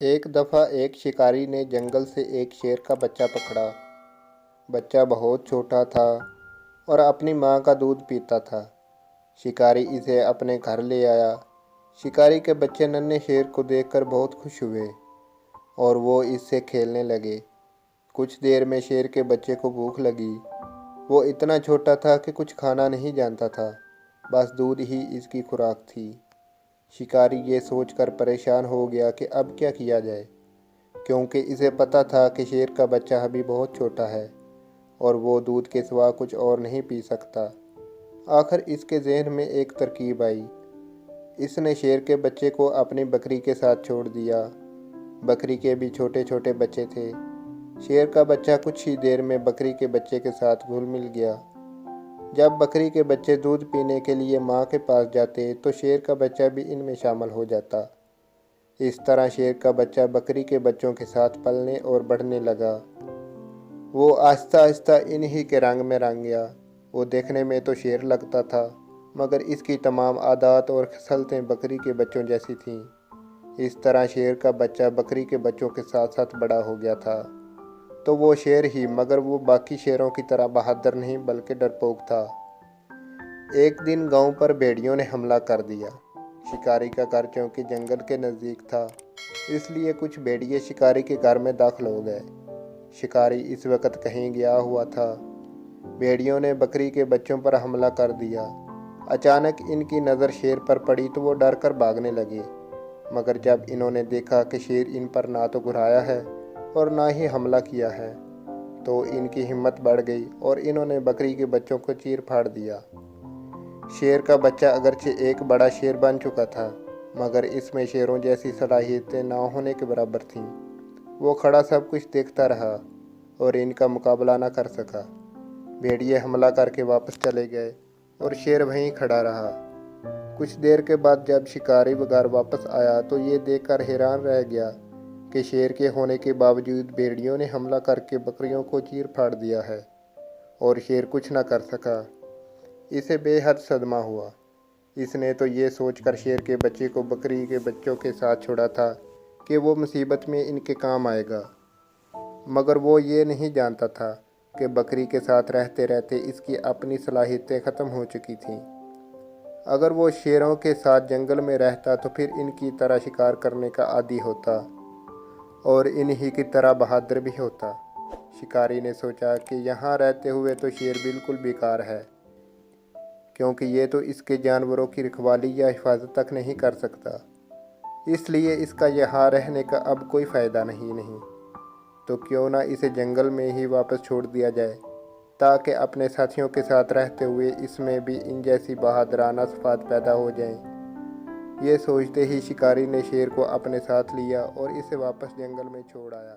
ایک دفعہ ایک شکاری نے جنگل سے ایک شیر کا بچہ پکڑا۔ بچہ بہت چھوٹا تھا اور اپنی ماں کا دودھ پیتا تھا۔ شکاری اسے اپنے گھر لے آیا۔ شکاری کے بچے ننھے شیر کو دیکھ کر بہت خوش ہوئے اور وہ اس سے کھیلنے لگے۔ کچھ دیر میں شیر کے بچے کو بھوک لگی۔ وہ اتنا چھوٹا تھا کہ کچھ کھانا نہیں جانتا تھا، بس دودھ ہی اس کی خوراک تھی۔ شکاری یہ سوچ کر پریشان ہو گیا کہ اب کیا کیا جائے، کیونکہ اسے پتہ تھا کہ شیر کا بچہ ابھی بہت چھوٹا ہے اور وہ دودھ کے سوا کچھ اور نہیں پی سکتا۔ آخر اس کے ذہن میں ایک ترکیب آئی۔ اس نے شیر کے بچے کو اپنی بکری کے ساتھ چھوڑ دیا۔ بکری کے بھی چھوٹے چھوٹے بچے تھے۔ شیر کا بچہ کچھ ہی دیر میں بکری کے بچے کے ساتھ گھل مل گیا۔ جب بکری کے بچے دودھ پینے کے لیے ماں کے پاس جاتے تو شیر کا بچہ بھی ان میں شامل ہو جاتا۔ اس طرح شیر کا بچہ بکری کے بچوں کے ساتھ پلنے اور بڑھنے لگا۔ وہ آہستہ آہستہ انہی کے رنگ میں رنگ گیا۔ وہ دیکھنے میں تو شیر لگتا تھا، مگر اس کی تمام عادات اور خصلتیں بکری کے بچوں جیسی تھیں۔ اس طرح شیر کا بچہ بکری کے بچوں کے ساتھ ساتھ بڑا ہو گیا تھا۔ تو وہ شیر ہی، مگر وہ باقی شیروں کی طرح بہادر نہیں بلکہ ڈرپوک تھا۔ ایک دن گاؤں پر بھیڑیوں نے حملہ کر دیا۔ شکاری کا گھر چونکہ جنگل کے نزدیک تھا، اس لیے کچھ بھیڑیے شکاری کے گھر میں داخل ہو گئے۔ شکاری اس وقت کہیں گیا ہوا تھا۔ بھیڑیوں نے بکری کے بچوں پر حملہ کر دیا۔ اچانک ان کی نظر شیر پر پڑی تو وہ ڈر کر بھاگنے لگے، مگر جب انہوں نے دیکھا کہ شیر ان پر نہ تو گھرایا ہے اور نہ ہی حملہ کیا ہے تو ان کی ہمت بڑھ گئی اور انہوں نے بکری کے بچوں کو چیر پھاڑ دیا۔ شیر کا بچہ اگرچہ ایک بڑا شیر بن چکا تھا، مگر اس میں شیروں جیسی صلاحیتیں نہ ہونے کے برابر تھیں۔ وہ کھڑا سب کچھ دیکھتا رہا اور ان کا مقابلہ نہ کر سکا۔ بھیڑیے حملہ کر کے واپس چلے گئے اور شیر وہیں کھڑا رہا۔ کچھ دیر کے بعد جب شکاری گھر واپس آیا تو یہ دیکھ کر حیران رہ گیا کہ شیر کے ہونے کے باوجود بھیڑیوں نے حملہ کر کے بکریوں کو چیر پھاڑ دیا ہے اور شیر کچھ نہ کر سکا۔ اسے بے حد صدمہ ہوا۔ اس نے تو یہ سوچ کر شیر کے بچے کو بکری کے بچوں کے ساتھ چھوڑا تھا کہ وہ مصیبت میں ان کے کام آئے گا، مگر وہ یہ نہیں جانتا تھا کہ بکری کے ساتھ رہتے رہتے اس کی اپنی صلاحیتیں ختم ہو چکی تھیں۔ اگر وہ شیروں کے ساتھ جنگل میں رہتا تو پھر ان کی طرح شکار کرنے کا عادی ہوتا اور انہی کی طرح بہادر بھی ہوتا۔ شکاری نے سوچا کہ یہاں رہتے ہوئے تو شیر بالکل بیکار ہے، کیونکہ یہ تو اس کے جانوروں کی رکھوالی یا حفاظت تک نہیں کر سکتا، اس لیے اس کا یہاں رہنے کا اب کوئی فائدہ نہیں۔ تو کیوں نہ اسے جنگل میں ہی واپس چھوڑ دیا جائے، تاکہ اپنے ساتھیوں کے ساتھ رہتے ہوئے اس میں بھی ان جیسی بہادرانہ صفات پیدا ہو جائیں۔ یہ سوچتے ہی شکاری نے شیر کو اپنے ساتھ لیا اور اسے واپس جنگل میں چھوڑ آیا۔